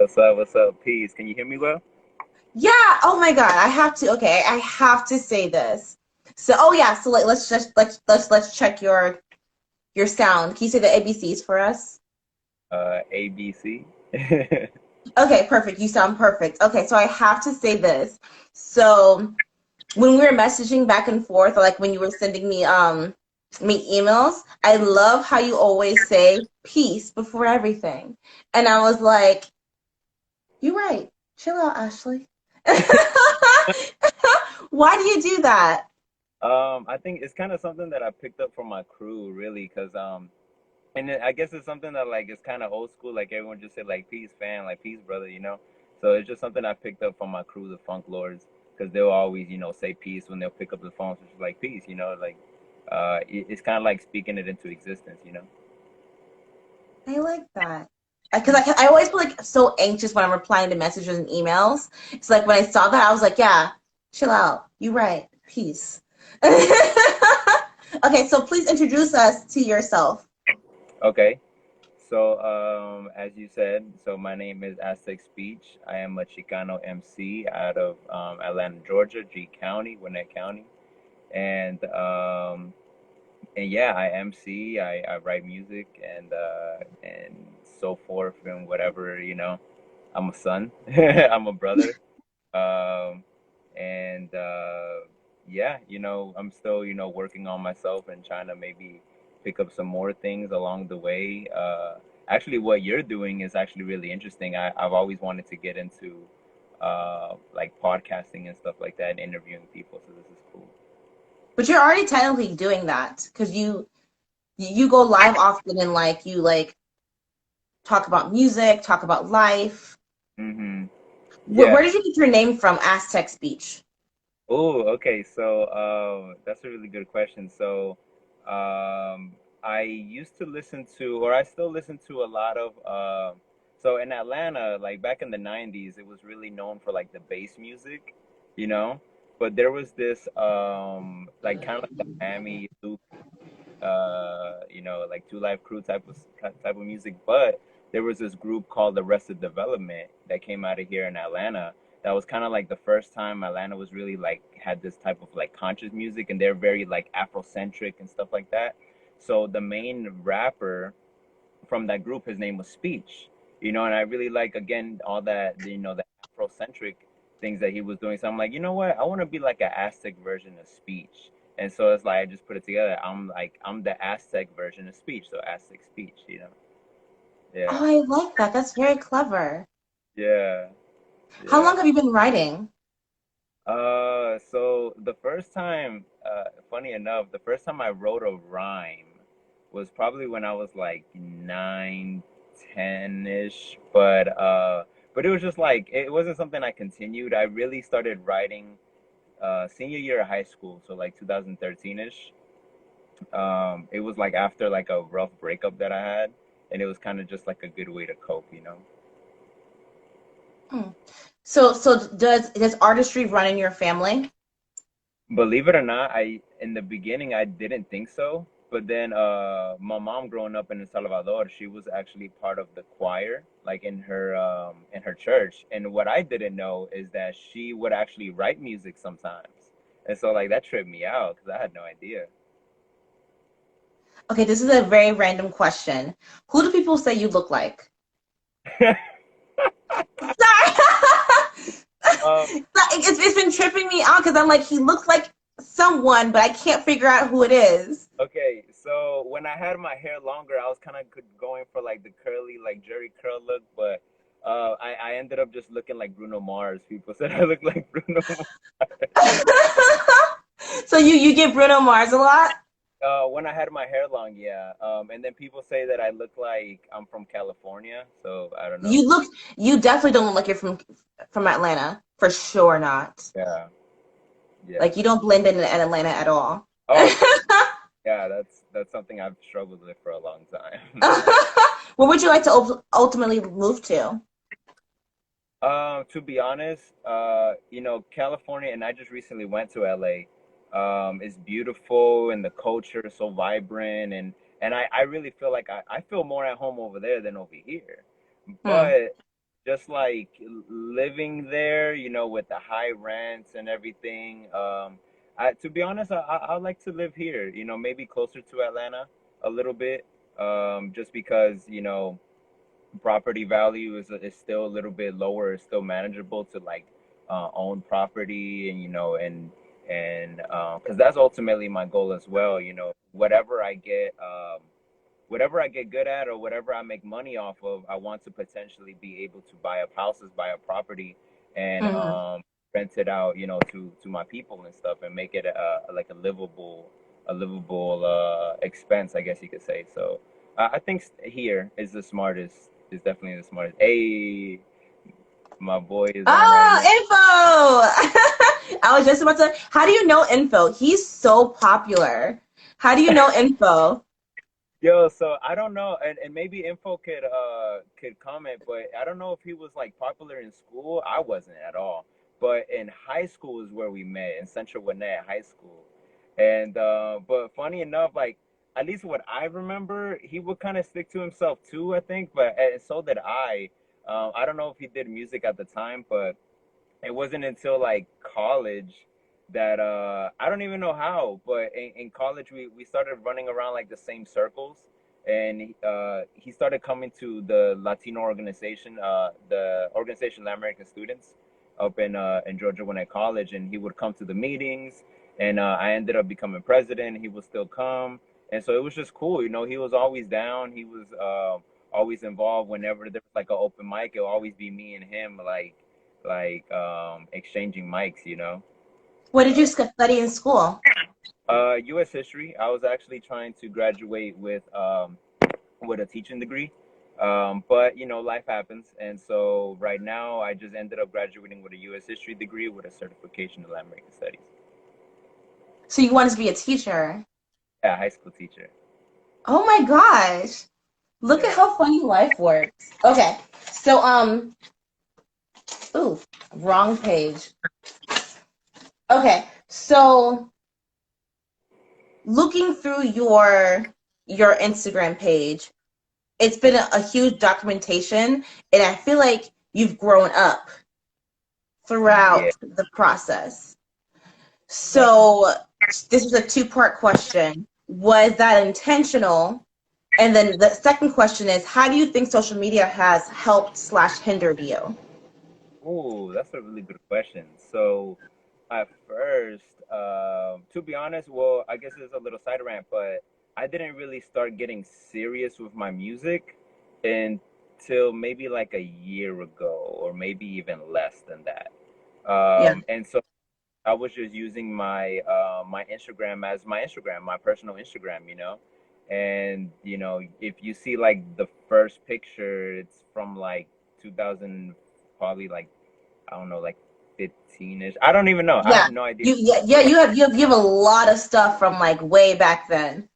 What's up? What's up? Peace. Can you hear me well? Yeah. Oh my God. I have to. Okay. I have to say this. So, oh yeah. So let's just let's check your sound. Can you say the ABCs for us? ABC. Okay. Perfect. You sound perfect. Okay. So I have to say this. So when we were messaging back and forth, or like when you were sending me emails, I love how you always say peace before everything, and I was like, you're right. Chill out, Ashley. Why do you do that? I think it's kind of something that I picked up from my crew, really, because and I guess it's something that like is kind of old school. Like everyone just say like peace, fam, like peace, brother. So it's just something I picked up from my crew, the Funk Lords, because they'll always, say peace when they'll pick up the phone. So it's like peace. Like it's kind of like speaking it into existence. I like that. Because I always feel like so anxious when I'm replying to messages and emails. It's like when I saw that, I was like, yeah, chill out. You right. Peace. Okay, so please introduce us to yourself. Okay. So, as you said, so my name is Aztec Speech. I am a Chicano MC out of Atlanta, Georgia, G County, Gwinnett County, and yeah, I MC. I write music and so forth and whatever. I'm a son. I'm a brother. Um, and yeah, I'm still working on myself and trying to maybe pick up some more things along the way. Actually, what you're doing is actually really interesting. I've always wanted to get into like podcasting and stuff like that and interviewing people, so this is cool. But you're already technically doing that because you go live often and like you like talk about music, talk about life. Hmm. Where, Yeah. where did you get your name from, Aztec Speech? Oh, okay. So, that's a really good question. So, I used to listen to, or I still listen to a lot of, so in Atlanta, like back in the 90s, it was really known for like the bass music, you know? But there was this, like kind of like the Miami loop, like Two Live Crew type of music. But there was this group called the Arrested Development that came out of here in Atlanta. That was kind of like the first time Atlanta was really like had this type of like conscious music, and they're very like Afrocentric and stuff like that. So the main rapper from that group, his name was Speech, and I really like again all that the Afrocentric things that he was doing. So I'm like, you know what? I want to be like an Aztec version of Speech. And so it's like I just put it together. I'm the Aztec version of Speech, so Aztec Speech. Yeah, Oh, I like that. That's very clever. yeah, How yeah. long have you been writing? So the first time, funny enough, the first time I wrote a rhyme was probably when I was like 9, 10-ish. But it was just like it wasn't something I continued. I really started writing senior year of high school, so like 2013-ish. It was like after like a rough breakup that I had, and it was kind of just like a good way to cope. Hmm. So does artistry run in your family? Believe it or not, I in the beginning I didn't think so, but then my mom growing up in El Salvador, she was actually part of the choir, like in her church. And what I didn't know is that she would actually write music sometimes. And so like that tripped me out because I had no idea. Okay, this is a very random question. Who do people say you look like? Sorry. Um, It's been tripping me out because I'm like, he looks like someone, but I can't figure out who it is. okay, so when I had my hair longer, I was kind of going for like the curly, like Jerry curl look, but I ended up just looking like Bruno Mars. People said I look like Bruno Mars. So you give Bruno Mars a lot? When I had my hair long, yeah. And then people say that I look like I'm from California, so I don't know. You look, you definitely don't look like you're from Atlanta. For sure not. Yeah, yeah. Like you don't blend in Atlanta at all. Oh, yeah. That's something I've struggled with for a long time. Where would you like to ultimately move to? To be honest, California, and I just recently went to LA. Is beautiful and the culture is so vibrant, and I really feel like I feel more at home over there than over here. Hmm. But just like living there, with the high rents and everything. To be honest, I like to live here, maybe closer to Atlanta a little bit, just because, property value is still a little bit lower. It's still manageable to like own property, and because that's ultimately my goal as well. Whatever I get good at, or whatever I make money off of, I want to potentially be able to buy up houses, buy a property, and Mhm. rent it out, to my people and stuff, and make it like a livable expense, I guess you could say. So I think here is the smartest. Is definitely the smartest. Hey, my boy is on right Ah, now. Info. I was just about to. How do you know Info? He's so popular. How do you know Info? Yo, so I don't know, and maybe Info could comment, but I don't know if he was like popular in school. I wasn't at all. But in high school is where we met, in Central Gwinnett High School. And but funny enough, like at least what I remember, he would kind of stick to himself too, I think, but and so did I. I don't know if he did music at the time, but it wasn't until like college that I don't even know how, but in college we started running around like the same circles, and he started coming to the Latino organization, the Organization of American Students, up in Georgia when at college, and he would come to the meetings, and I ended up becoming president. He would still come, and so it was just cool. He was always down. He was always involved whenever there was like an open mic. It'll always be me and him, like exchanging mics. What did you So study in school? U.S. history. I was actually trying to graduate with a teaching degree, but life happens, and so right now I just ended up graduating with a U.S. history degree with a certification in Latin American studies. So you wanted to be a teacher. Yeah, high school teacher. Oh my gosh. Look at Yeah. how funny life works. Okay. So ooh, wrong page. Okay. So looking through your Instagram page, it's been a huge documentation, and I feel like you've grown up Yeah. throughout the process. Definitely. So this is a two-part question. Was that intentional? And then the second question is, how do you think social media has helped slash hindered you? Oh, that's a really good question. So, at first, to be honest, well, I guess it's a little side rant, but I didn't really start getting serious with my music until maybe like a year ago, or maybe even less than that. Yeah. And so I was just using my Instagram as my Instagram, my personal Instagram. And if you see like the first picture, it's from like 2000, probably like I don't know, like 15ish. I don't even know. I Yeah. have no idea. Yeah, you have a lot of stuff from like way back then.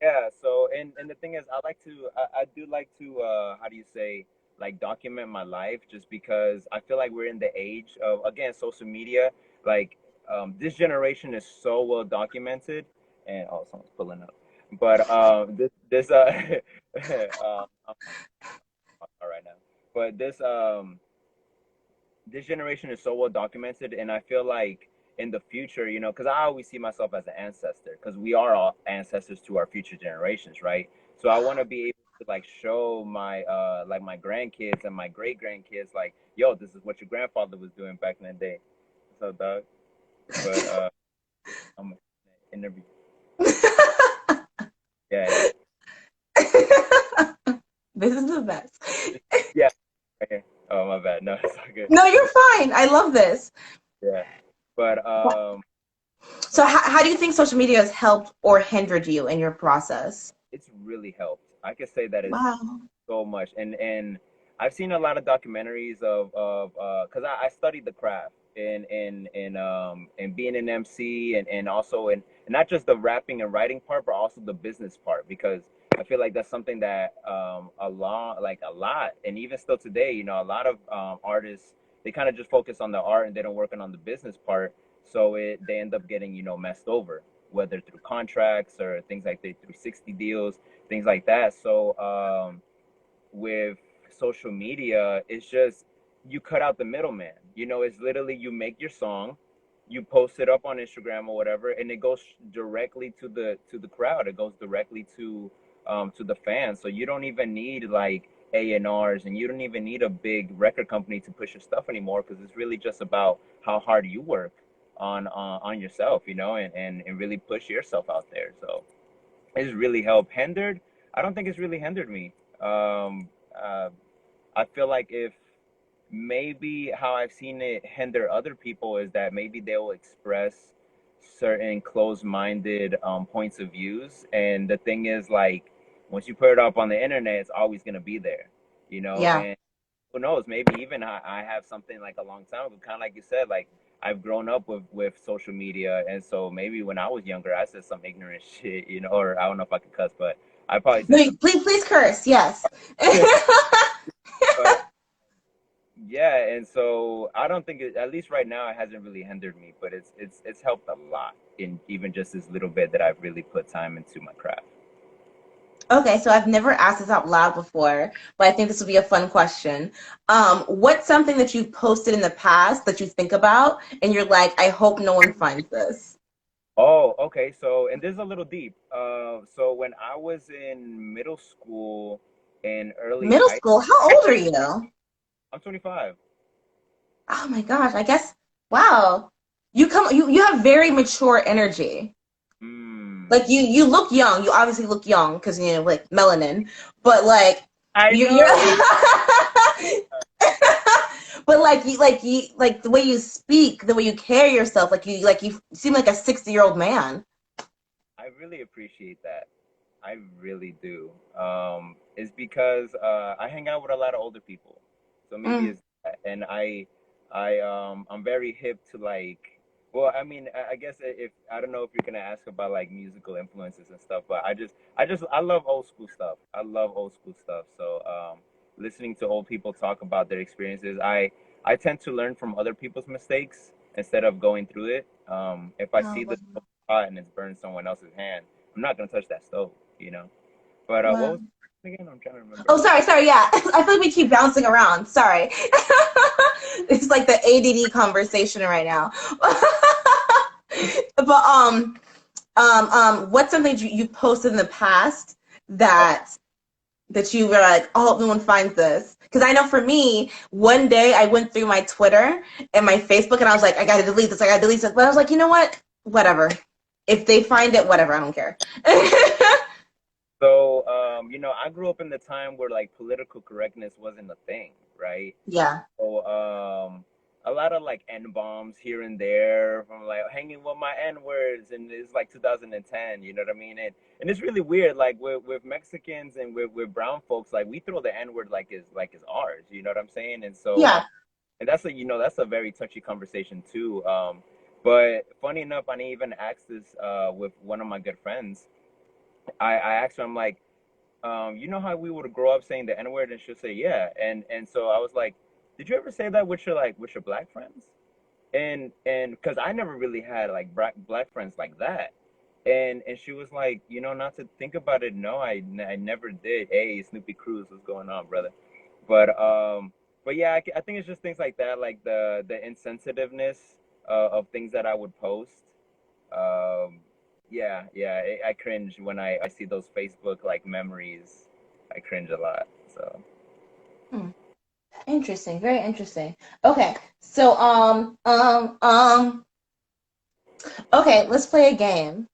Yeah. So and the thing is, I do like to how do you say, like document my life, just because I feel like we're in the age of, again, social media. Like this generation is so well documented, and oh, someone's pulling up. But this I'm all right now. But this generation is so well documented, and I feel like in the future, because I always see myself as an ancestor, because we are all ancestors to our future generations, right? So I want to be able to like show my like my grandkids and my great grandkids, like, yo, this is what your grandfather was doing back in the day. What's up, dog? But I'm interview. Yeah, yeah, This is the best. yeah. Okay. Oh, my bad. No, it's all good. No, you're fine. I love this. Yeah, but So how do you think social media has helped or hindered you in your process? it's really helped. I could say that it's Wow. so much, and I've seen a lot of documentaries of because I studied the craft in being an MC, and also in, and not just the rapping and writing part, but also the business part, because I feel like that's something that a lot, and even still today, a lot of artists, they kind of just focus on the art and they don't work on the business part, so they end up getting messed over, whether through contracts or things like the 360 deals, things like that. So with social media is just you cut out the middleman. You know, it's literally you make your song, you post it up on Instagram or whatever, and it goes directly to the crowd. It goes directly to the fans. So you don't even need like A&Rs, and you don't even need a big record company to push your stuff anymore, because it's really just about how hard you work on yourself, you know, and really push yourself out there. So it's really helped. Hindered, I don't think it's really hindered me. Um, uh, I feel like if maybe how I've seen it hinder other people is that maybe they will express certain closed-minded points of views, and the thing is, like, once you put it up on the internet, it's always gonna be there, you know. Yeah. And who knows? Maybe even I have something like a long time ago, kind of like you said, like I've grown up with social media, and so maybe when I was younger, I said some ignorant shit, you know, or I don't know if I could cuss, but I probably said some. Wait, please curse. Yes. But yeah, and so I don't think it, at least right now, it hasn't really hindered me, but it's helped a lot in even just this little bit that I've really put time into my craft. Okay, so I've never asked this out loud before, but I think this will be a fun question. What's something that you've posted in the past that you think about and you're like, I hope no one finds this? Oh, okay. So, and this is a little deep. So when I was in middle school and early Middle high, school, how old are you? I'm 25. Oh my gosh, I guess, wow. You have very mature energy. Hmm. Like you look young. You obviously look young because you know like melanin, but like I you're know. but like the way you speak, the way you carry yourself, like you seem like a 60-year-old man. I really appreciate that. I really do. It's because I hang out with a lot of older people, so maybe Mm. it's that. And I'm very hip to like. Well, I mean, I guess if I don't know if you're gonna ask about like musical influences and stuff, but I love old school stuff. I love old school stuff. So listening to old people talk about their experiences, I tend to learn from other people's mistakes instead of going through it. If I Oh, see wow. the pot and it's burned someone else's hand, I'm not gonna touch that stove, you know. But what Wow. was the again? I'm trying to remember. Oh, sorry, yeah. I feel like we keep bouncing around. Sorry. It's like the ADD conversation right now. But what's something you posted in the past Oh, that you were like, oh, no one finds this? Because I know for me, one day I went through my Twitter and my Facebook, and I was like, I gotta delete this, I gotta delete this. But I was like, you know what? Whatever. If they find it, whatever. I don't care. so you know, I grew up in the time where like political correctness wasn't a thing, right? Yeah. So a lot of like N bombs here and there from like hanging with my N words, and it's like 2010, you know what I mean? And it's really weird, like with Mexicans and with brown folks, like we throw the N word like it's ours, you know what I'm saying? And so Yeah. and that's a you know that's a very touchy conversation too. But funny enough, I even asked this with one of my good friends. I asked her, I'm like, you know how we would grow up saying the N word, and she'll say yeah, and so I was like, did you ever say that with your black friends? And because I never really had like black friends like that, and she was like, you know, not to think about it, no, I never did. Hey, Snoopy Cruz, what's going on, brother? But but yeah, I think it's just things like that, like the insensitiveness of things that I would post. Um, yeah, I cringe when I see those Facebook like memories. I cringe a lot. So Hmm. Interesting. Very interesting. Okay. So, okay, let's play a game.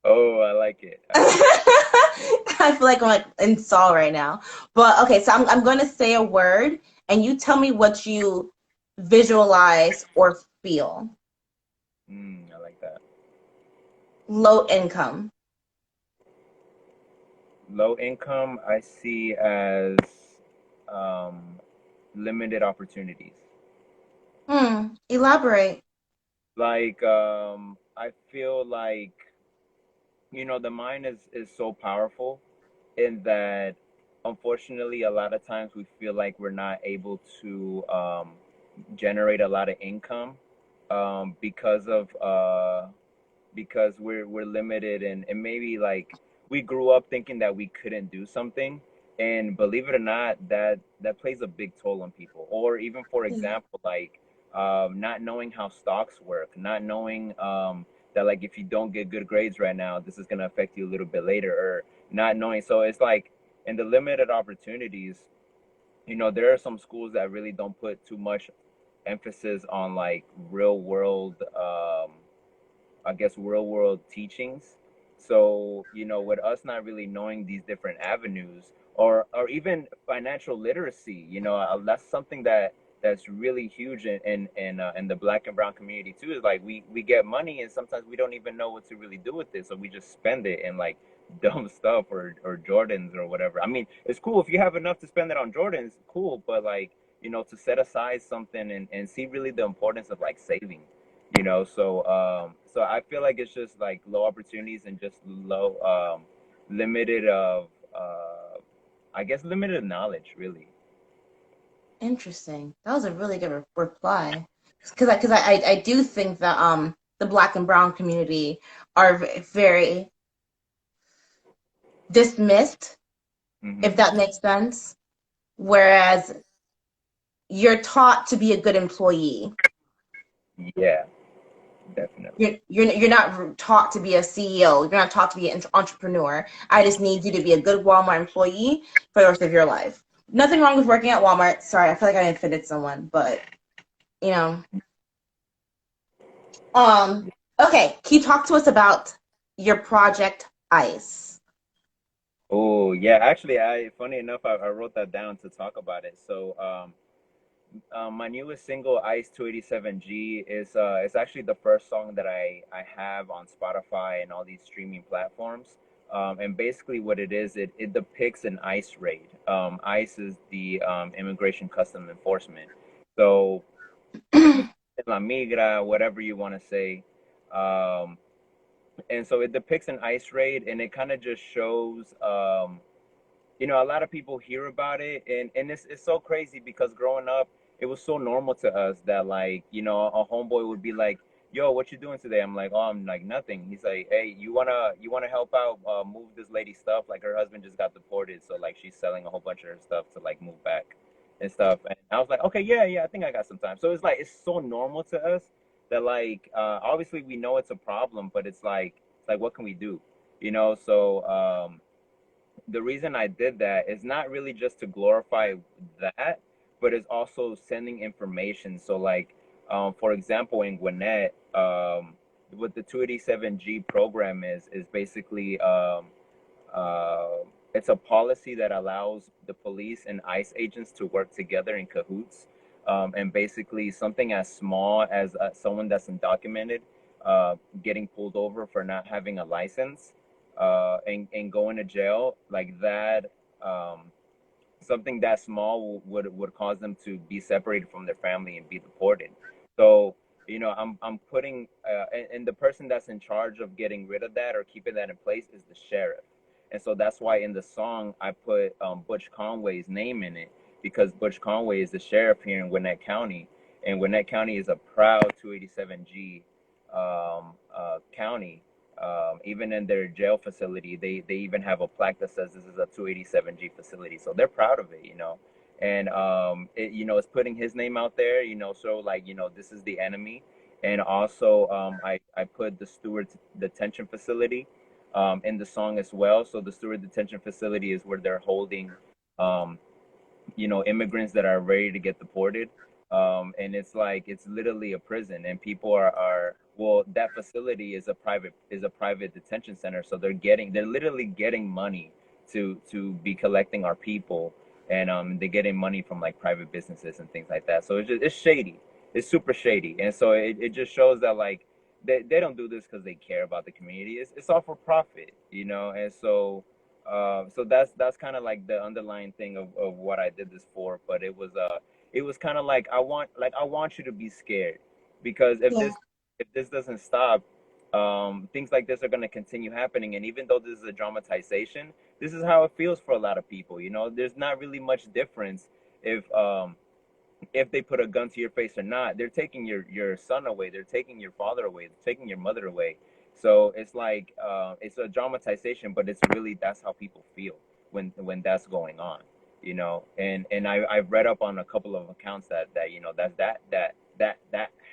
oh, I like it. I like it. I feel like I'm like in Saul right now. But okay, so I'm going to say a word and you tell me what you visualize or feel. I like that. Low income. Low income, I see as um, limited opportunities. Elaborate. Like I feel like you know the mind is so powerful in that unfortunately a lot of times we feel like we're not able to generate a lot of income because of because we're limited and maybe like we grew up thinking that we couldn't do something, and believe it or not, that plays a big toll on people. Or even, for example, like not knowing how stocks work, not knowing that like if you don't get good grades right now, this is gonna affect you a little bit later, or not knowing. So it's like in the limited opportunities, there are some schools that really don't put too much emphasis on like real world I guess real world teachings. So, with us not really knowing these different avenues, or even financial literacy, that's something that's really huge in the Black and brown community too. Is like we get money and sometimes we don't even know what to really do with it, so we just spend it in like dumb stuff, or Jordans or whatever. I mean, it's cool if you have enough to spend it on Jordans, cool, but like, to set aside something, and see really the importance of like saving. So I feel like it's just like low opportunities and just low limited of I guess limited knowledge, really. Interesting. That was a really good reply. Because I do think that the Black and Brown community are very dismissed, if Hmm. that makes sense. Whereas you're taught to be a good employee. Yeah, definitely. You're not taught to be a CEO. You're not taught to be an entrepreneur. I just need you to be a good Walmart employee for the rest of your life. Nothing wrong with working at Walmart. Sorry, I feel like I offended someone, but you know. Um. Okay, can you talk to us about your project Ice? Oh, yeah. Actually, funny enough, I wrote that down to talk about it. So, my newest single, Ice 287G, is actually the first song that I have on Spotify and all these streaming platforms. And basically, what it is, it depicts an ICE raid. ICE is the Immigration Custom Enforcement. So, La Migra, whatever you want to say. Um, and so it depicts an ICE raid, and it kind of just shows. A lot of people hear about it, and it's so crazy because growing up, it was so normal to us that like, a homeboy would be like, yo, what you doing today? I'm like, oh, I'm like nothing. He's like, hey, you wanna help out, move this lady's stuff? Like her husband just got deported, so like she's selling a whole bunch of her stuff to like move back and stuff. And I was like, okay, yeah, yeah, I think I got some time. So it's like it's so normal to us that like, obviously we know it's a problem, but it's like what can we do? So the reason I did that is not really just to glorify that, but it's also sending information. So, like, for example, in Gwinnett, what the 287G program is basically uh, it's a policy that allows the police and ICE agents to work together in cahoots. And basically, something as small as someone that's undocumented getting pulled over for not having a license and going to jail like that. Um, Something that small would cause them to be separated from their family and be deported. So, I'm putting and the person that's in charge of getting rid of that or keeping that in place is the sheriff. And so that's why in the song I put Butch Conway's name in it, because Butch Conway is the sheriff here in Gwinnett County, and Gwinnett County is a proud 287G county. Even in their jail facility, they even have a plaque that says this is a 287G facility. So they're proud of it. And it's putting his name out there, so like, this is the enemy. And also, I put the Stewart detention facility in the song as well. So the Stewart detention facility is where they're holding um, immigrants that are ready to get deported. And it's like it's literally a prison, and people are well, that facility is a private detention center, so they're literally getting money to be collecting our people, and they're getting money from like private businesses and things like that. So it's shady. It's super shady, and so it just shows that like they don't do this because they care about the community. It's all for profit. And so that's kind of like the underlying thing of what I did this for. But it was kind of like I want you to be scared, because if Yeah. this doesn't stop, things like this are going to continue happening. And even though this is a dramatization, this is how it feels for a lot of people. There's not really much difference if they put a gun to your face or not. They're taking your son away, they're taking your father away, they're taking your mother away. So it's like it's a dramatization, but it's really that's how people feel when that's going on. you know. And I've read up on a couple of accounts that you know that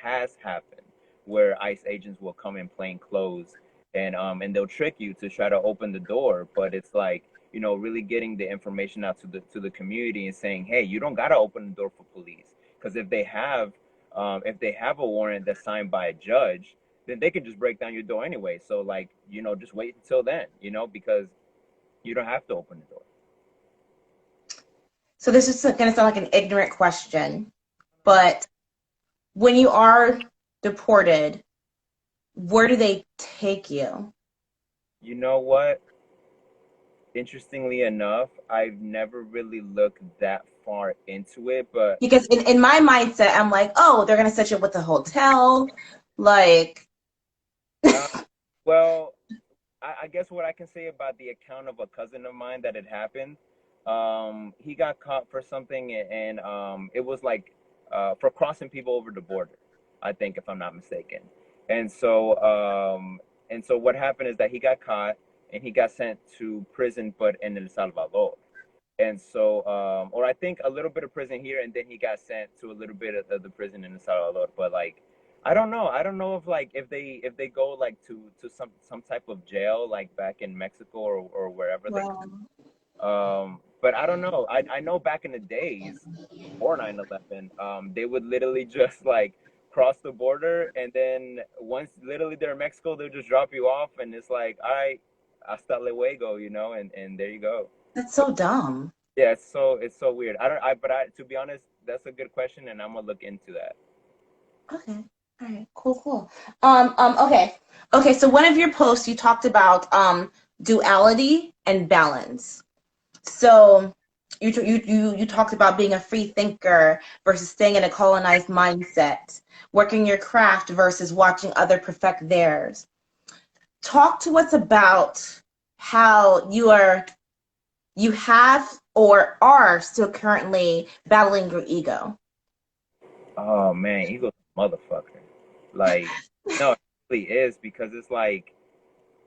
has happened, where ICE agents will come in plain clothes and they'll trick you to try to open the door, but it's like, you know, really getting the information out to the community and saying, hey, you don't gotta open the door for police, because if they have a warrant that's signed by a judge, then they can just break down your door anyway. So like, you know, just wait until then, you know, because you don't have to open the door. So this is going to sound like an ignorant question, but when you are deported, where do they take you? You know what? Interestingly enough, I've never really looked that far into it, but Because in my mindset, I'm like, oh, they're going to set you up with a hotel. Like, uh, well, I guess what I can say about the account of a cousin of mine that had happened, he got caught for something, and it was like for crossing people over the border, I think, if I'm not mistaken. And so, and so what happened is that he got caught and he got sent to prison, but in El Salvador. And so, or I think a little bit of prison here, and then he got sent to a little bit of the prison in El Salvador. But like, I don't know. I don't know if like if they go like to some type of jail like back in Mexico or wherever they. well, But I don't know. I know back in the days before 9/11, they would literally just like cross the border, and then once literally they're in Mexico, they'll just drop you off, and it's like, all right, hasta luego, you know, and there you go. that's so dumb. Yeah, it's so weird. I don't I but I to be honest, that's a good question, and I'm gonna look into that. Okay. All right. Cool. Cool. Okay. Okay. So one of your posts, you talked about duality and balance. So you talked about being a free thinker versus staying in a colonized mindset, working your craft versus watching other perfect theirs. Talk to us about how you have or are still currently battling your ego. Oh man, Eagles motherfucker. Like, no, it really is, because it's like,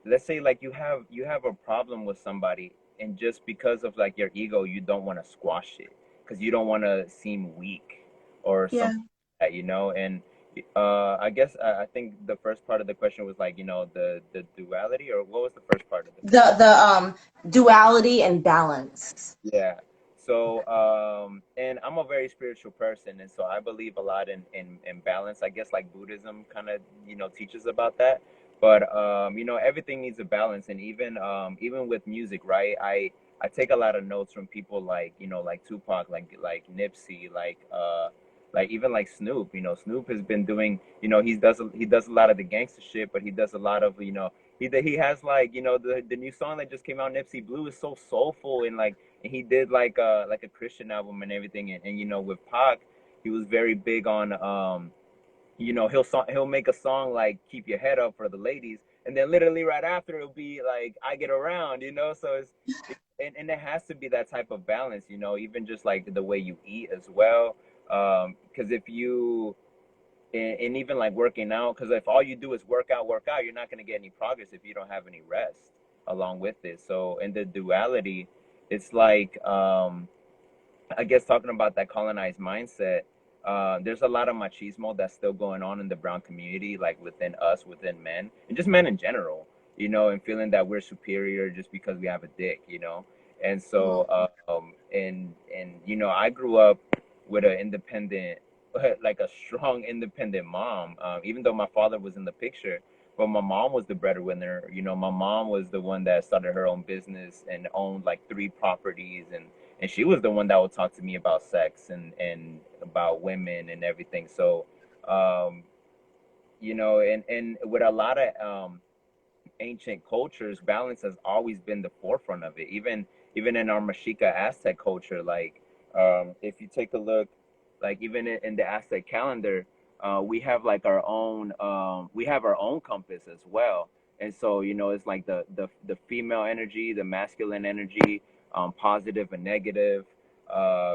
let's say like you have a problem with somebody, and just because of like your ego, you don't want to squash it because you don't want to seem weak or Yeah. something like that, you know. And I guess I think the first part of the question was like, you know, the duality, or what was the first part of the question? The duality and balance. Yeah. So, and I'm a very spiritual person, and so I believe a lot in balance. I guess like Buddhism kind of, you know, teaches about that. But you know, everything needs a balance, and even with music, right? I take a lot of notes from people like, you know, like Tupac, like Nipsey, like even like Snoop. You know, Snoop has been doing, you know, he does a lot of the gangster shit, but he does a lot of, you know, he has like, you know, the new song that just came out, Nipsey Blue, is so soulful, and like, and he did like a Christian album and everything. And you know, with Pac, he was very big on you know, he'll make a song like "Keep Your Head Up" for the ladies, and then literally right after it'll be like "I Get Around," you know. So and there has to be that type of balance, you know, even just like the way you eat as well. Because if you and even like working out, because if all you do is work out, you're not going to get any progress if you don't have any rest along with it. So in the duality, it's like, I guess talking about that colonized mindset, there's a lot of machismo that's still going on in the brown community, like within us, within men, and just men in general, you know, and feeling that we're superior just because we have a dick, you know. And so, and you know, I grew up with an independent, like a strong independent mom, even though my father was in the picture. But my mom was the breadwinner. You know, my mom was the one that started her own business and owned like three properties, and she was the one that would talk to me about sex and about women and everything. So, um, you know, and with a lot of ancient cultures, balance has always been the forefront of it. Even in our Mexica Aztec culture, like if you take a look, like even in the Aztec calendar, we have like our own we have our own compass as well. And so, you know, it's like the female energy, the masculine energy, positive and negative.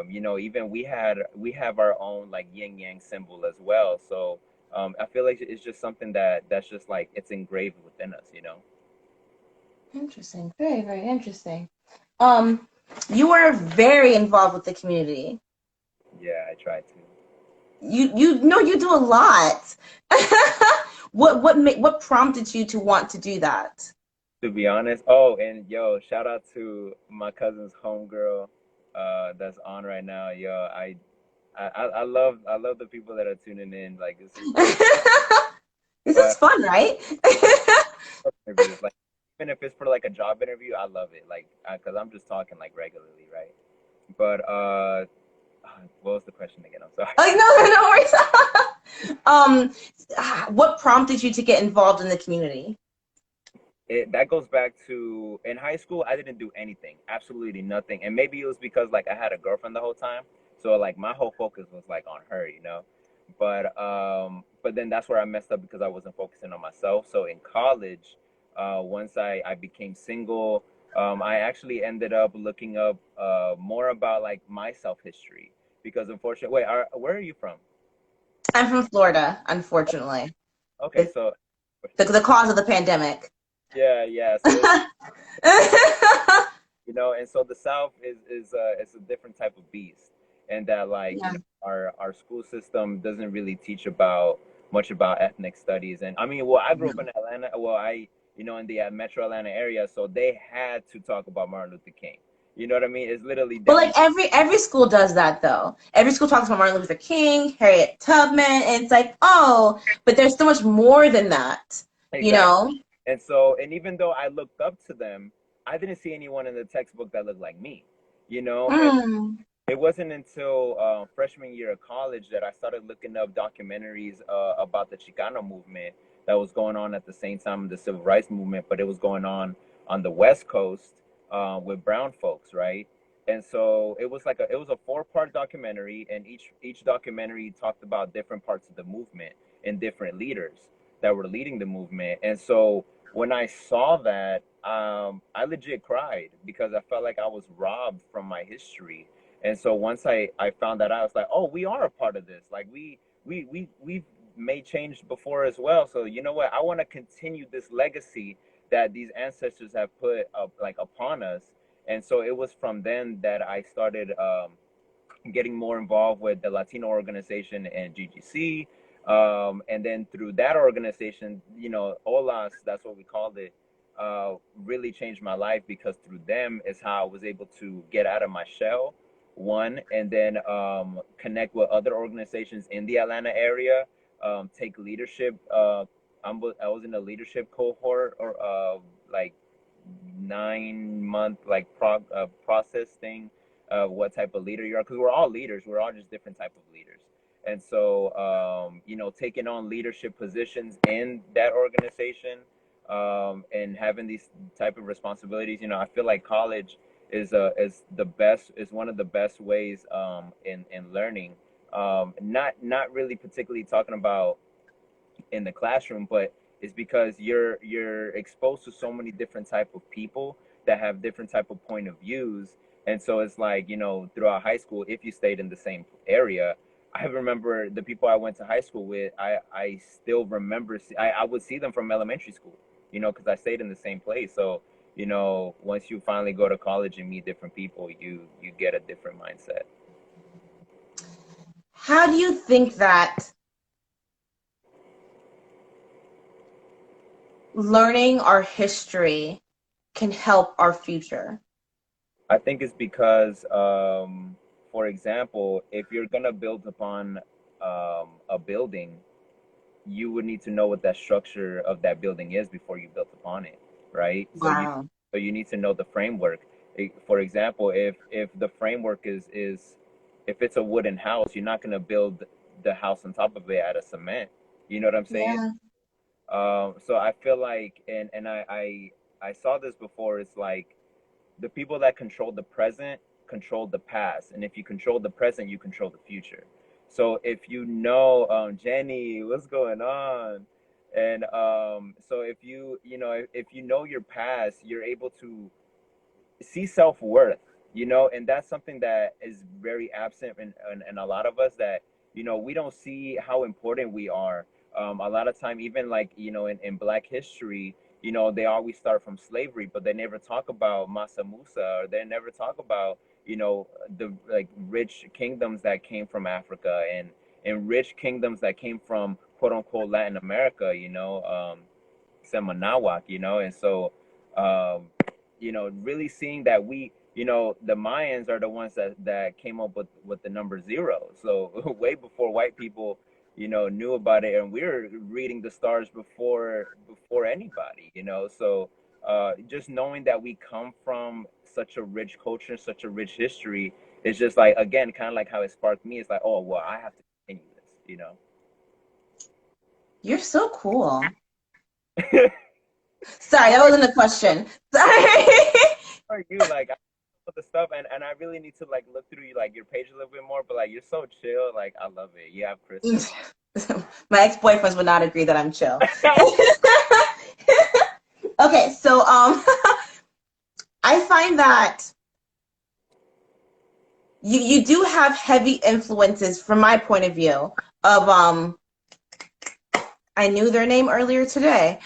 You know, even we have our own like yin yang symbol as well. So I feel like it's just something that's just like it's engraved within us, you know. Interesting. Very, very interesting. Um, You are very involved with the community. Yeah, I try to. You know you do a lot. What prompted you to want to do that? To be honest. Oh, and yo, shout out to my cousin's homegirl, that's on right now. Yo, I love the people that are tuning in. Like this is great. This is But fun, right? interviews, like even if it's for like a job interview, I love it. Like, cause I'm just talking like regularly, right? But what was the question again? I'm sorry. Like no worries. What prompted you to get involved in the community? That goes back to in high school, I didn't do anything, absolutely nothing. And maybe it was because like I had a girlfriend the whole time. So like my whole focus was like on her, you know. But then that's where I messed up because I wasn't focusing on myself. So in college, once I became single, I actually ended up looking up more about like my self history because unfortunately, where are you from? I'm from Florida, unfortunately. Okay, The, so the cause of the pandemic. yeah, yeah. So it's and so the South is a different type of beast, and that like Yeah. our school system doesn't really teach about much about ethnic studies. And I mean, well, I grew up in Atlanta. Well, I in the Metro Atlanta area, so they had to talk about Martin Luther King. You know what I mean? It's literally But like down. every school does that though. Every school talks about Martin Luther King, Harriet Tubman, and it's like, oh, but there's so much more than that, you Exactly. know? And even though I looked up to them, I didn't see anyone in the textbook that looked like me. And Mm. it wasn't until freshman year of college that I started looking up documentaries about the Chicano movement that was going on at the same time of the civil rights movement, but it was going on the West Coast with brown folks, right? And so it was a four-part documentary, and each documentary talked about different parts of the movement and different leaders that were leading the movement. And so when I saw that, I legit cried because I felt like I was robbed from my history. And so once I found that out, I was like, oh, we are a part of this. Like we've made change before as well. So you know what? I want to continue this legacy that these ancestors have put up like upon us. And so it was from then that I started getting more involved with the Latino organization and GGC. And then through that organization, OLAS, that's what we called it, really changed my life because through them is how I was able to get out of my shell, one, and then connect with other organizations in the Atlanta area, take leadership. I was in a leadership cohort or like 9 month like process thing of what type of leader you are because we're all leaders, we're all just different type of leaders. And so taking on leadership positions in that organization, and having these type of responsibilities, I feel like college is one of the best ways in learning, not really particularly talking about in the classroom, but it's because you're exposed to so many different type of people that have different type of point of views. And so it's like, throughout high school, if you stayed in the same area, I remember the people I went to high school with, I still remember, I would see them from elementary school, because I stayed in the same place. So, once you finally go to college and meet different people, you get a different mindset. How do you think that learning our history can help our future? I think it's because, for example, if you're gonna build upon a building, you would need to know what that structure of that building is before you built upon it, right? Wow. So you need to know the framework. For example, if the framework is if it's a wooden house, you're not gonna build the house on top of it out of cement. You know what I'm saying? Yeah. So I feel like, and I saw this before. It's like the people that control the present control the past, and if you control the present, you control the future. So if Jenny, what's going on? And so if you know your past, you're able to see self-worth, and that's something that is very absent in a lot of us, that we don't see how important we are. A lot of time, even like in Black history, you know, they always start from slavery, but they never talk about Masa Musa, or they never talk about, you know, the like rich kingdoms that came from Africa, and rich kingdoms that came from quote unquote Latin America, you know, Semanawak, you know, and so, um, you know, really seeing that we, you know, the Mayans are the ones that came up with the number zero. So way before white people, you know, knew about it, and we were reading the stars before anybody, you know. So just knowing that we come from such a rich culture, such a rich history, it's just like again, kind of like how it sparked me. It's like, oh well, I have to continue this, you know. You're so cool. How Sorry, that are wasn't a question. Sorry. are you like? With the stuff, and I really need to like look through you like your page a little bit more, but like you're so chill, like I love it. You have charisma. My ex-boyfriends would not agree that I'm chill. Okay, so I find that you do have heavy influences from my point of view of I knew their name earlier today.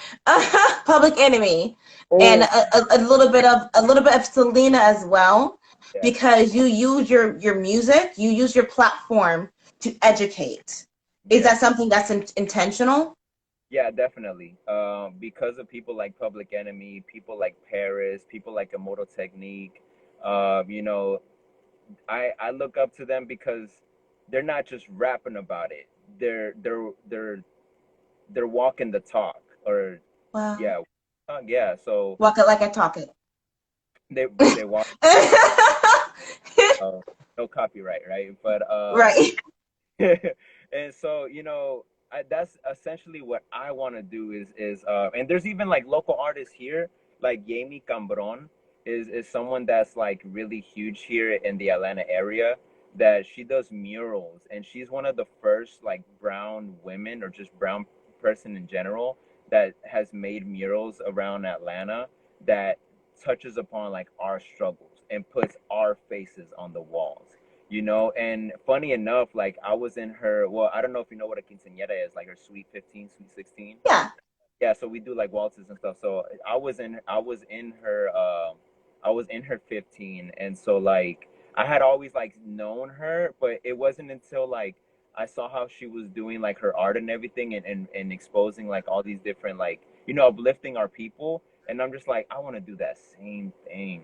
Public Enemy, and Oh, a little bit of Selena as well, yes, because you use your music, you use your platform to educate. Is yes, that something that's intentional? yeah, definitely. Because of people like Public Enemy, people like Paris, people like Immortal Technique, you know, I look up to them because they're not just rapping about it. They're walking the talk, or Wow. yeah, yeah. So Walk it like I talk it. they walk. Uh, no copyright, right? But Right. and so you know that's essentially what I want to do is and there's even like local artists here like Yemi Cambron is someone that's like really huge here in the Atlanta area, that she does murals, and she's one of the first like brown women or just brown person in general that has made murals around Atlanta that touches upon like our struggles and puts our faces on the walls, you know. And funny enough, like I was in her, well, I don't know if you know what a quinceañera is, like her sweet 15, sweet 16. Yeah. Yeah, so we do like waltzes and stuff. So I was in her 15, and so like I had always like known her, but it wasn't until like I saw how she was doing like her art and everything, and exposing like all these different like, you know, uplifting our people, and I'm just like I want to do that same thing,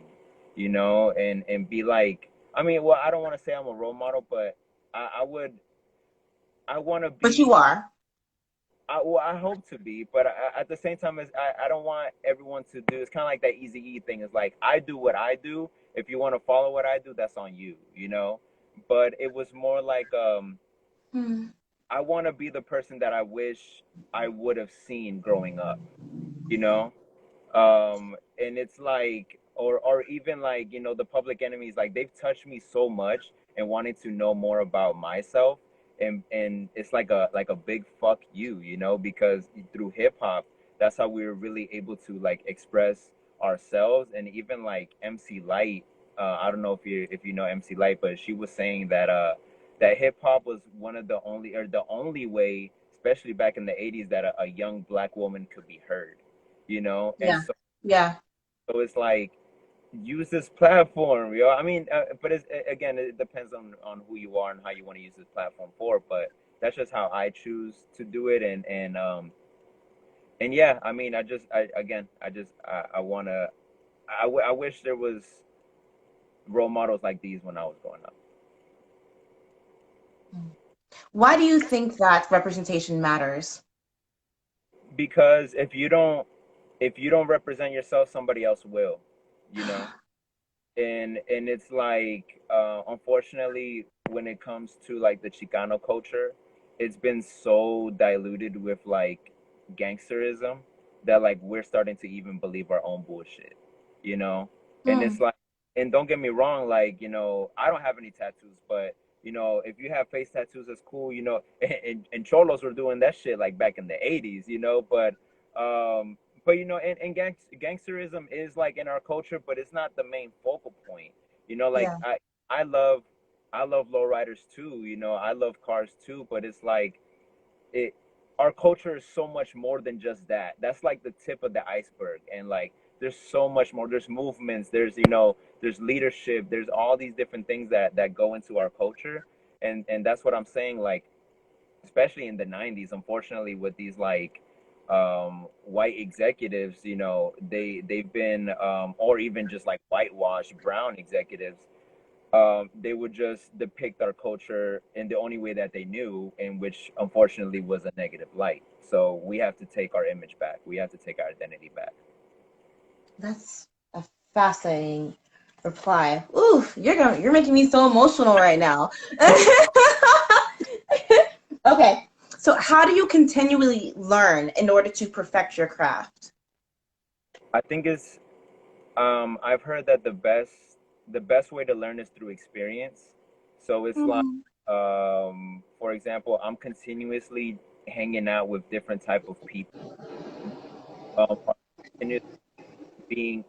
you know, and be like, I mean, well, I don't want to say I'm a role model, but I would, I want to But you be, are. well, I hope to be, but at the same time, I don't want everyone to do. It's kind of like that Easy E thing. It's like I do what I do. If you want to follow what I do, that's on you, you know. But it was more like Hmm. I want to be the person that I wish I would have seen growing up, you know. And it's like, or even like, you know, the Public Enemies, like they've touched me so much and wanting to know more about myself, and it's like a big fuck you, you know, because through hip hop, that's how we were really able to like express ourselves. And even like MC Light, I don't know if you know MC Light, but she was saying that that hip hop was one of the only, or the only way, especially back in the 80s, that a young black woman could be heard, you know. And Yeah. Yeah. so it's like use this platform, yo. I mean, but it's, again, it depends on who you are and how you want to use this platform for. But that's just how I choose to do it, and yeah, I mean, I want to. I wish there was role models like these when I was growing up. Why do you think that representation matters? Because if you don't represent yourself, somebody else will, you know. And it's like unfortunately when it comes to like the Chicano culture, it's been so diluted with like gangsterism that like we're starting to even believe our own bullshit, you know. And Hmm. it's like, and don't get me wrong, like, you know, I don't have any tattoos, but you know, if you have face tattoos, it's cool, you know. And cholos were doing that shit like back in the 80s, you know. But you know, and gangsterism is like in our culture, but it's not the main focal point. You know, like Yeah. I love I love lowriders too. You know, I love cars too, but it's like it. our culture is so much more than just that. That's like the tip of the iceberg. And like there's so much more. There's movements, there's there's leadership, there's all these different things that go into our culture. And that's what I'm saying, like especially in the 90s, unfortunately, with these like white executives, they've been or even just like whitewashed brown executives, they would just depict our culture in the only way that they knew, in which unfortunately was a negative light. So we have to take our image back. We have to take our identity back. That's a fascinating reply. Ooh, you're making me so emotional right now. Okay, so how do you continually learn in order to perfect your craft? I think it's I've heard that the best way to learn is through experience. So it's like Mhm. for example, I'm continuously hanging out with different type of people. Um,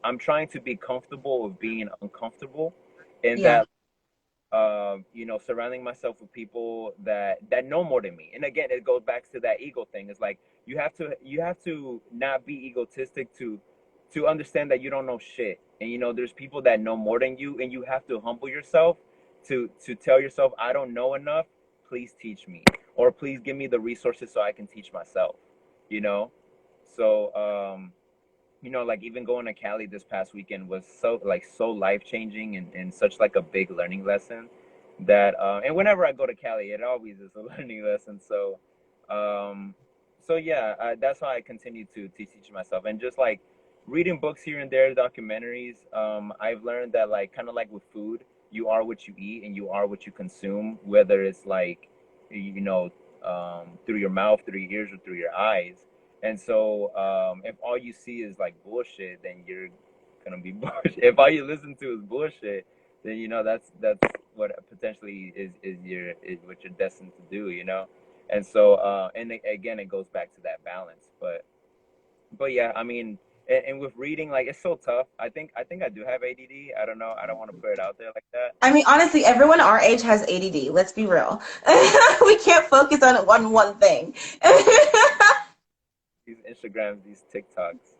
I'm trying to be comfortable with being uncomfortable, and Yeah, that surrounding myself with people that know more than me. And again, it goes back to that ego thing. It's like you have to not be egotistic to understand that you don't know shit. And there's people that know more than you, and you have to humble yourself to tell yourself, I don't know enough. Please teach me, or please give me the resources so I can teach myself. You know, so like even going to Cali this past weekend was so life changing, and such like a big learning lesson that and whenever I go to Cali, it always is a learning lesson. Um so yeah, that's how I continue to teach myself, and just like reading books here and there, documentaries. I've learned that, like, kind of like with food, you are what you eat and you are what you consume, whether it's like you know through your mouth, through your ears, or through your eyes. And so, if all you see is like bullshit, then you're gonna be bullshit. If all you listen to is bullshit, then that's what potentially is what you're destined to do. And so, again, it goes back to that balance. But yeah, I mean, and with reading, like, it's so tough. I think I do have ADD. I don't know. I don't want to put it out there like that. I mean, honestly, everyone our age has ADD. Let's be real. We can't focus on one thing. These Instagrams, these TikToks,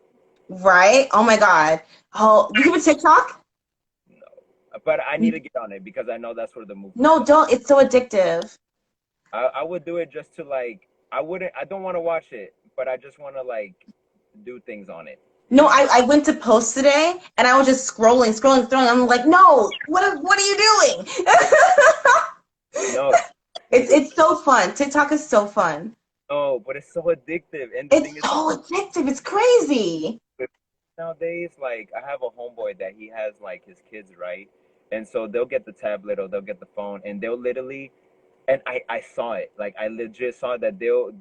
Right? Oh my God. Oh, you have a TikTok? no. But I need to get on it because I know that's where the movement's No, going. don't. It's so addictive. I would do it just to, like, I don't want to watch it, but I just want to, like, do things on it, you No, know? I went to post today and I was just scrolling. I'm like, no, what are you doing? No, It's it's it's so fun. TikTok is so fun. no, but it's so addictive. And the thing It's is, so addictive. It's crazy. nowadays, like, I have a homeboy that he has like his kids, right? And so they'll get the tablet or they'll get the phone, and they'll literally, and I saw it. Like, I legit saw that they'll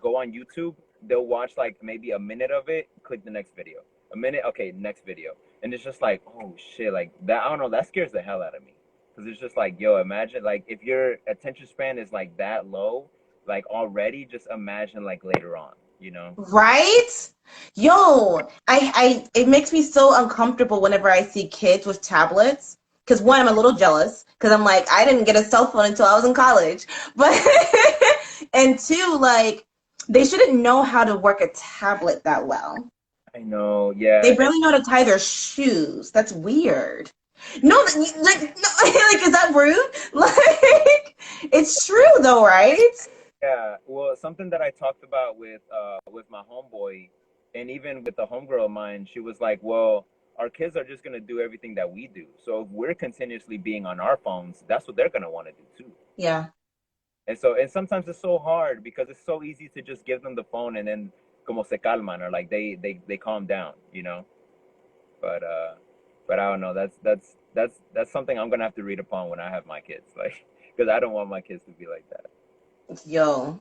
go on YouTube, they'll watch like maybe a minute of it, click the next video. A minute, okay, next video. And it's just like, oh shit, like that, I don't know, that scares the hell out of me. Because it's just like, yo, imagine, like, if your attention span is like that low, like already, just imagine like later on, you know? Right? Yo, it makes me so uncomfortable whenever I see kids with tablets. Because one, I'm a little jealous because I'm like, I didn't get a cell phone until I was in college. But, and two, like, they shouldn't know how to work a tablet that well. I know, yeah. They barely know how to tie their shoes. That's weird. No, like, no, like, is that rude? Like, it's true though, right? Yeah, well, something that I talked about with my homeboy, and even with a homegirl of mine, she was like, "Well, our kids are just gonna do everything that we do. So if we're continuously being on our phones, that's what they're gonna want to do too." Yeah. And sometimes it's so hard because it's so easy to just give them the phone and then como se calman, or like they calm down. But but I don't know. That's something I'm gonna have to read upon when I have my kids, like, because I don't want my kids to be like that. Yo.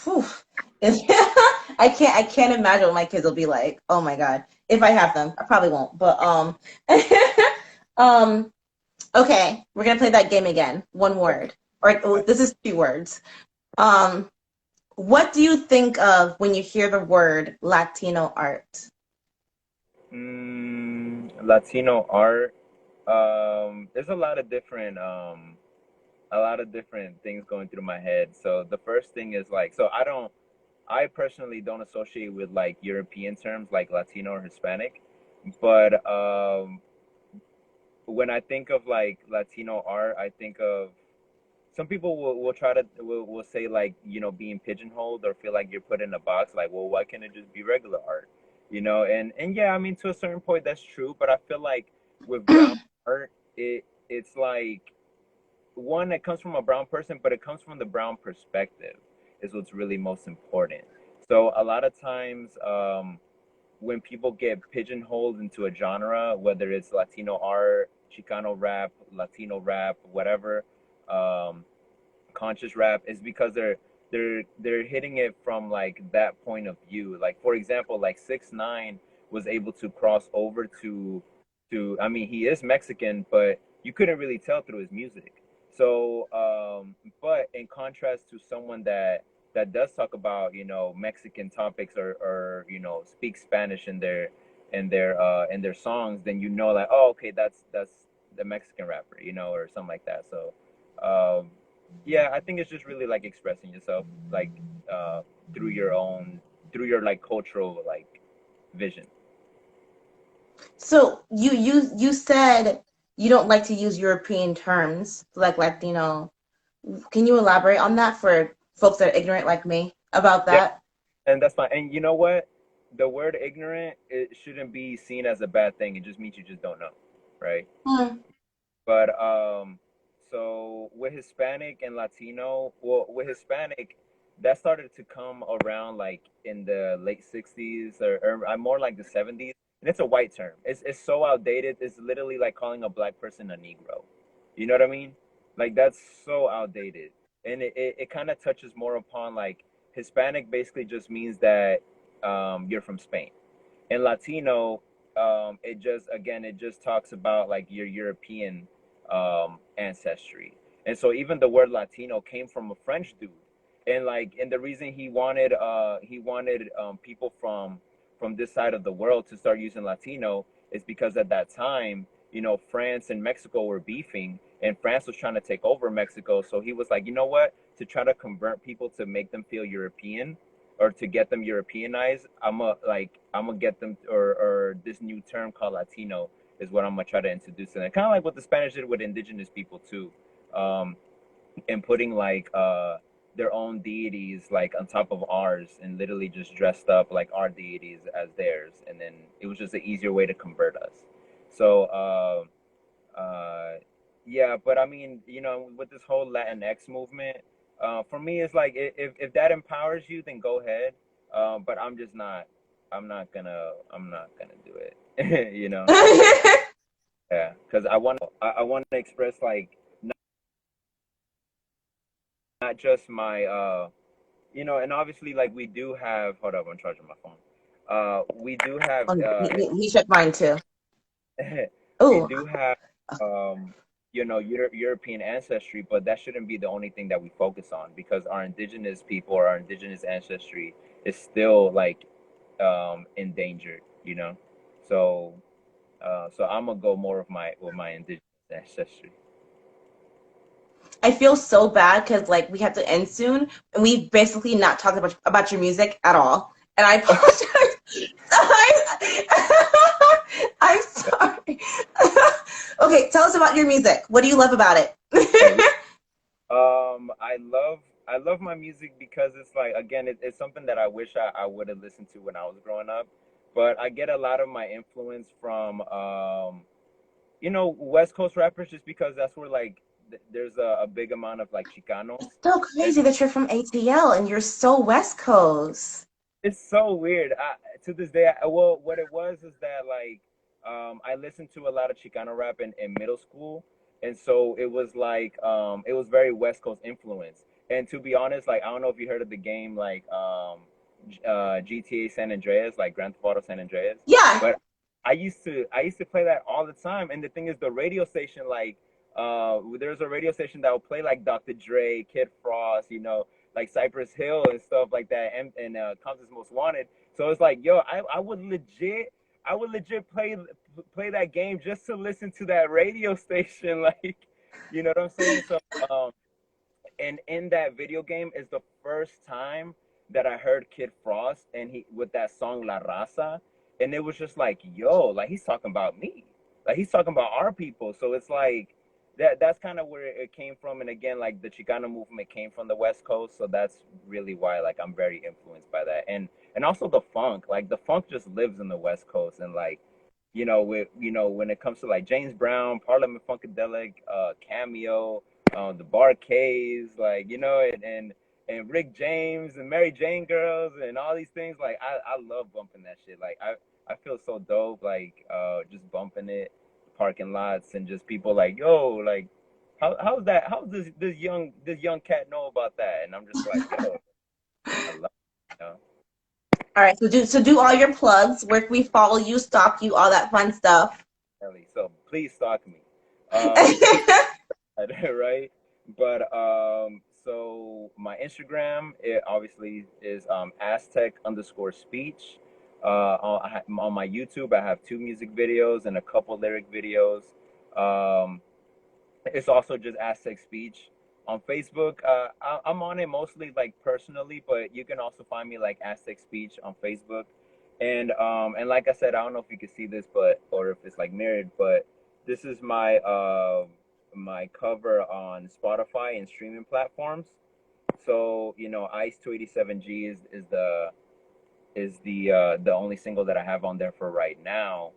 Whew. I can't imagine what my kids will be like. Oh my God. If I have them. I probably won't. But um okay, we're gonna play that game again. One word. Or oh, this is two words. Um what do you think of when you hear the word Latino art? Latino art. There's a lot of different things going through my head. So the first thing is like, so I don't. I personally don't associate with like European terms like Latino or Hispanic, but when I think of like Latino art, I think of some people will try to will say like, you know, being pigeonholed or feel like you're put in a box, like, well, why can't it just be regular art, you know? And yeah, I mean, to a certain point that's true, but I feel like with brown art, it's like, one, it comes from a brown person, but it comes from the brown perspective is what's really most important. So a lot of times, when people get pigeonholed into a genre, whether it's Latino art, Chicano rap, Latino rap, whatever, um, conscious rap, is because they're hitting it from like that point of view. Like for example, like 6ix9ine was able to cross over to, I mean, he is Mexican, but you couldn't really tell through his music. So but in contrast to someone that does talk about, you know, Mexican topics, or you know, speak Spanish in their songs, then you know, like, oh, okay, that's the Mexican rapper, you know, or something like that. So um yeah, I think it's just really like expressing yourself, like uh through your own, through your like cultural like vision. So you said you don't like to use European terms like Latino. Can you elaborate on that for folks that are ignorant like me about Yeah, that? and that's fine. And you know what? The word ignorant, it shouldn't be seen as a bad thing. It just means you just don't know, right? Hmm. But so with Hispanic and Latino, well, with Hispanic, that started to come around like in the late 60s, or more like the 70s. And it's a white term. It's so outdated. It's literally like calling a black person a Negro. You know what I mean? Like that's so outdated. And it kind of touches more upon like Hispanic basically just means that you're from Spain. And Latino, it just, again, it just talks about like your European ancestry. And so even the word Latino came from a French dude. And like, and the reason he wanted people from this side of the world to start using Latino is because at that time, you know, France and Mexico were beefing, and France was trying to take over Mexico. So he was like, you know what, to try to convert people to make them feel European, or to get them Europeanized, I'm gonna get them, or this new term called Latino is what I'm gonna try to introduce to them. Kind of like what the Spanish did with indigenous people too, um, and putting like their own deities like on top of ours, and literally just dressed up like our deities as theirs, and then it was just an easier way to convert us. So uh, yeah, but I mean, you know, with this whole Latinx movement, for me, it's like, if that empowers you, then go ahead. But I'm just not. I'm not gonna do it. You know. Yeah, because I want to express like not just my you know, and obviously like we do have. Hold up, I'm charging my phone. We do have Oh, he checked mine too. we Oh, do have um, you know, European ancestry, but that shouldn't be the only thing that we focus on, because our indigenous people or our indigenous ancestry is still like endangered, you know. So so I'm gonna go more with my indigenous ancestry. I feel so bad because like we have to end soon, and we basically not talked about your music at all. And I apologize. I'm sorry. Okay, tell us about your music. What do you love about it? Oh, I love my music because it's like, again, it's something that I wish I would have listened to when I was growing up. But I get a lot of my influence from you know, West Coast rappers, just because that's where like there's a big amount of like Chicanos. It's so And crazy that you're from ATL and you're so West Coast. it's so weird. To this day, well, what it was is that like I listened to a lot of Chicano rap in middle school, and so it was like it was very West Coast influence. And to be honest, like, I don't know if you heard of the game like GTA San Andreas, like Grand Theft Auto San Andreas, Yeah. but I used to play that all the time. And the thing is, the radio station, like there's a radio station that will play like Dr. Dre, Kid Frost, you know, like Cypress Hill and stuff like that, and Compton's Most Wanted. So it's like, yo, I would legit play that game just to listen to that radio station, like, you know what I'm saying? So, and in that video game is the first time that I heard Kid Frost and he with that song La Raza, and it was just like, yo, like he's talking about me, like he's talking about our people. So it's like that's kind of where it came from. And again, like the Chicano movement came from the West Coast, so that's really why like I'm very influenced by that. And also the funk, like the funk just lives in the West Coast, and like with when it comes to like James Brown, Parliament Funkadelic, Cameo, the Bar K's, like and Rick James and Mary Jane Girls and all these things. Like I love bumping that shit. Like I feel so dope. Like just bumping it, parking lots, and just people like, yo, like how's that? How's this young cat know about that? And I'm just like, yo, I love it. All right, so do all your plugs. Where can we follow you, stalk you, all that fun stuff? Ellie. So please stalk me. Um, right? But so my Instagram, it obviously is Aztec underscore speech. On my YouTube, I have 2 music videos and a couple lyric videos. Um, it's also just Aztec Speech. On Facebook, I'm on it mostly like personally, but you can also find me like Aztec Speech on Facebook. And like I said, I don't know if you can see this, but or if it's like mirrored, but this is my cover on Spotify and streaming platforms. So Ice 287G is the only single that I have on there for right now.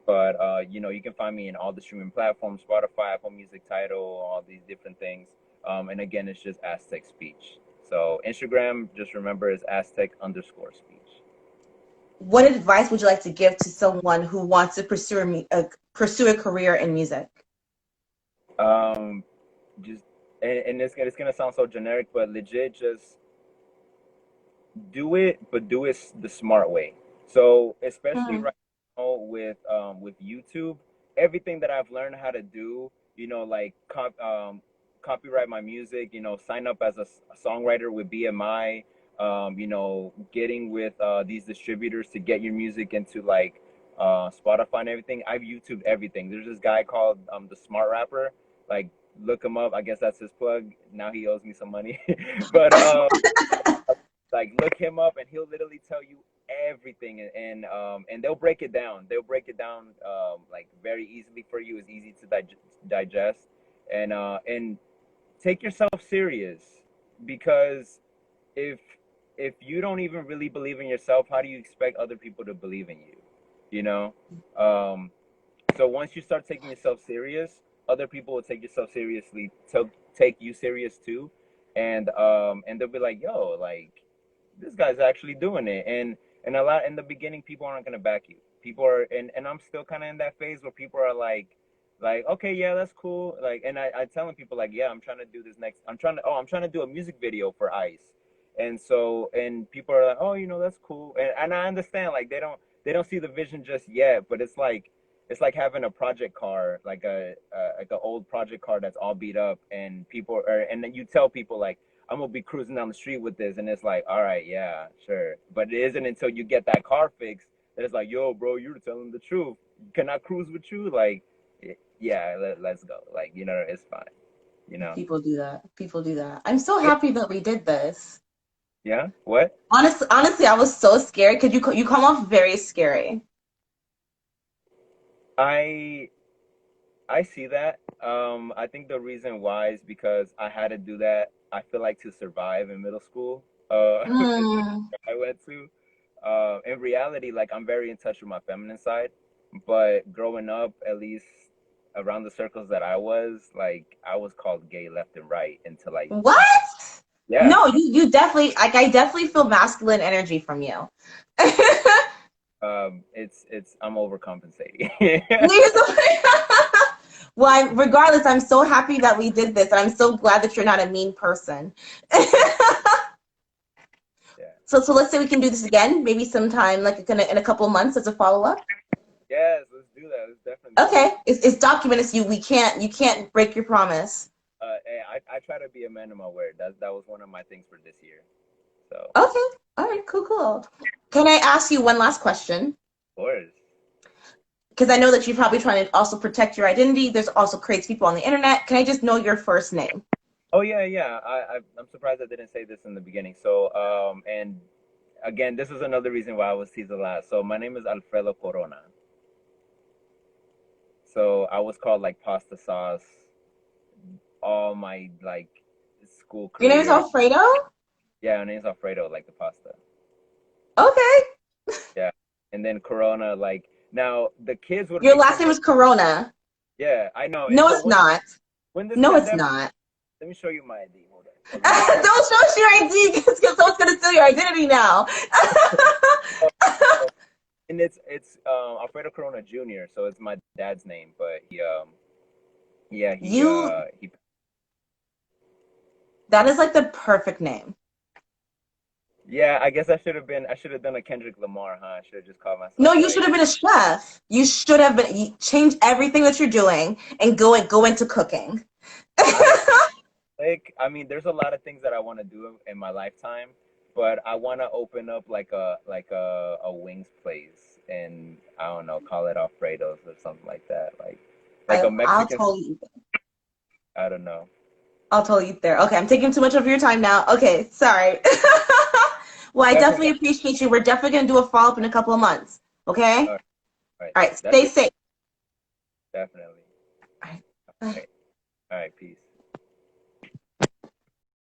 But you can find me in all the streaming platforms, Spotify, Apple Music, Tidal, all these different things. And again, it's just Aztec Speech. So Instagram, just remember, is Aztec underscore speech. What advice would you like to give to someone who wants to pursue a career in music? Um, just and it's gonna sound so generic, but legit, just do it, but do it the smart way. So especially Mm. right now with YouTube, everything that I've learned how to do, like copyright my music, sign up as a songwriter with BMI, getting with these distributors to get your music into like Spotify and everything. I've YouTubed everything. There's this guy called the Smart Rapper. Like look him up. I guess that's his plug. Now he owes me some money, but like look him up and he'll literally tell you everything, and they'll break it down. They'll break it down like very easily for you. It's easy to digest, and take yourself serious, because if you don't even really believe in yourself, how do you expect other people to believe in you? You know. Um, so once you start taking yourself serious, other people will take yourself seriously, to take you serious too, and they'll be like, yo, like this guy's actually doing it. And a lot in the beginning, people aren't gonna back you. People are, and I'm still kind of in that phase where people are like, okay, yeah, that's cool. Like, and I telling people like, yeah, I'm trying to do this next. I'm trying to do a music video for Ice, and people are like, oh, that's cool. And I understand, like they don't see the vision just yet, but it's like having a project car, like an old project car that's all beat up, and and then you tell people like, I'm gonna be cruising down the street with this, and it's like, all right, yeah, sure, but it isn't until you get that car fixed that it's like, yo, bro, you're telling the truth. Can I cruise with you? Like, yeah, let's go. Like, it's fine. You know? People do that. People do that. I'm so happy that we did this. Yeah. What? Honestly, I was so scared because you come off very scary. I I see that. I think the reason why is because I had to do that. I feel like to survive in middle school. The Mm. I went to. In reality, like I'm very in touch with my feminine side, but growing up, at least around the circles that I was, like I was called gay left and right until like, What? yeah. No, you definitely like I definitely feel masculine energy from you. It's I'm overcompensating. Well, regardless, I'm so happy that we did this, and I'm so glad that you're not a mean person. Yeah. So let's say we can do this again, maybe sometime like in a couple of months as a follow up. Yes, let's do that. Let's definitely do that. Okay, it's documented. So you can't break your promise. Hey, I try to be a man of my word. That was one of my things for this year. So, of Okay, all right, cool. Can I ask you one last question? course. Because I know that you're probably trying to also protect your identity. There's also crazy people on the internet. Can I just know your first name? Oh yeah, yeah. I'm surprised I didn't say this in the beginning. So and again, this is another reason why I was teased a lot. So my name is Alfredo Corona. So I was called like pasta sauce all my like school Your name is career. Alfredo? Yeah, my name's Alfredo, like the pasta. Okay. Yeah. And then Corona, like now the kids would Your make last fun name of is Corona. yeah, I know. And No, so it's not. when this No, it's pandemic not. let me show you my ID. Hold on. Hold on, let me show you. Don't show us your ID because someone's gonna steal your identity now. Oh, oh, and it's Alfredo Corona Jr., so it's my dad's name, but yeah, You, he that is like the perfect name. yeah, I should have done a Kendrick Lamar, huh? I should have just called myself No, you should like have been a chef. You should have been. You change everything that you're doing and go into cooking. I like I mean there's a lot of things that I want to do in my lifetime, but I want to open up like a wings place and I don't know, call it Alfredo's or something like that. Like a I'll Mexican, totally, I don't know. I'll totally eat there. Okay, I'm taking too much of your time now. Okay, sorry. Well, I definitely Definitely. appreciate you. We're definitely gonna do a follow up in a couple of months. Okay. All right, all right. All right. That's Stay safe. definitely. All right. All Bye. right. All right, peace.